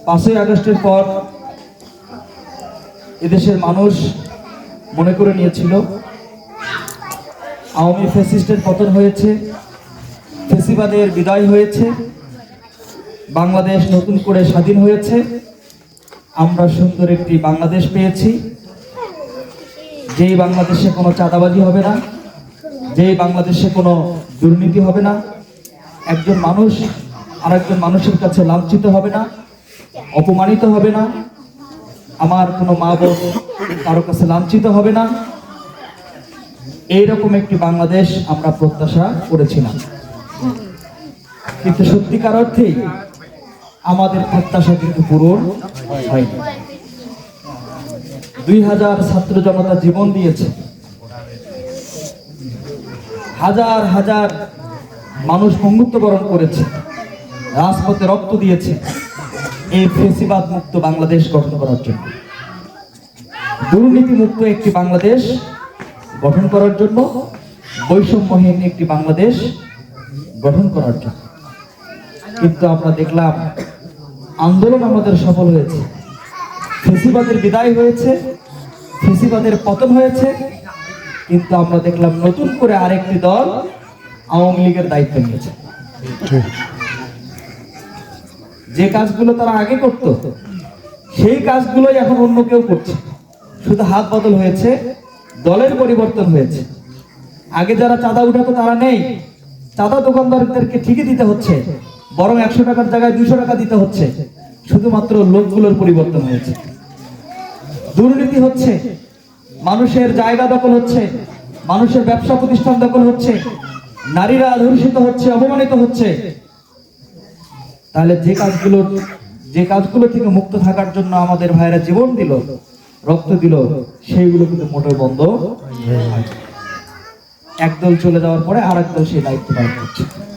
5ই আগস্টের পর এদেশের মানুষ মনে করে নিয়েছিল আওয়ামী ফ্যাসিস্টের পতন হয়েছে, ফ্যাসিবাদের বিদায় হয়েছে, বাংলাদেশ নতুন করে স্বাধীন হয়েছে, আমরা সুন্দর একটি বাংলাদেশ পেয়েছি, যেই বাংলাদেশে কোনো চাঁদাবাজি হবে না, যেই বাংলাদেশে কোনো দুর্নীতি হবে না, একজন মানুষ আরেকজন মানুষের কাছে লাঞ্ছিত হবে না, অপমানিত হবে না, আমার কোনো মা বোন কারো কাছে লাঞ্ছিত হবে না। এইরকম একটি বাংলাদেশ আমরা প্রত্যাশা করেছিলাম, কিন্তু সত্যিকার অর্থেই আমাদের প্রত্যাশা কিন্তু পূরণ হয়নি। 2000 ছাত্র জনতা জীবন দিয়েছে, হাজার হাজার মানুষ মৃত্যুবরণ করেছে, রাজপথে রক্ত দিয়েছে এই ফ্যাসিবাদ মুক্ত বাংলাদেশ গঠন করার জন্য, দুর্নীতি মুক্ত একটি বাংলাদেশ গঠন করার জন্য, বৈষম্যহীন একটি বাংলাদেশ গঠন করার জন্য। কিন্তু আমরা দেখলাম আন্দোলন আমাদের সফল হয়েছে, ফ্যাসিবাদের বিদায় হয়েছে, ফ্যাসিবাদের পতন হয়েছে, কিন্তু আমরা দেখলাম নতুন করে আরেকটি দল আওয়ামী লীগের দায়িত্ব নিয়েছে। যে কাজগুলো তারা আগে করত সেই কাজগুলোই এখন অন্য কেউ করছে, শুধু হাত বদল হয়েছে, দলের পরিবর্তন হয়েছে। আগে যারা চাঁদা উঠাতো তারা নেই, চাঁদা দোকানদারদেরকে ঠিকই দিতে হচ্ছে, বরং 100 টাকার জায়গায় 200 টাকা দিতে হচ্ছে, শুধুমাত্র লোকগুলোর পরিবর্তন হয়েছে। দুর্নীতি হচ্ছে, মানুষের জায়গা দখল হচ্ছে, মানুষের ব্যবসা প্রতিষ্ঠান দখল হচ্ছে, নারীরা ধর্ষিত হচ্ছে, অপমানিত হচ্ছে। তাহলে যে কাজগুলো থেকে মুক্ত থাকার জন্য আমাদের ভাইরা জীবন দিল, রক্ত দিল, সেইগুলো কিন্তু মোটেও বন্ধ হয়। একদল চলে যাওয়ার পরে আরেক দল সেই দায়িত্ব পালন করছে।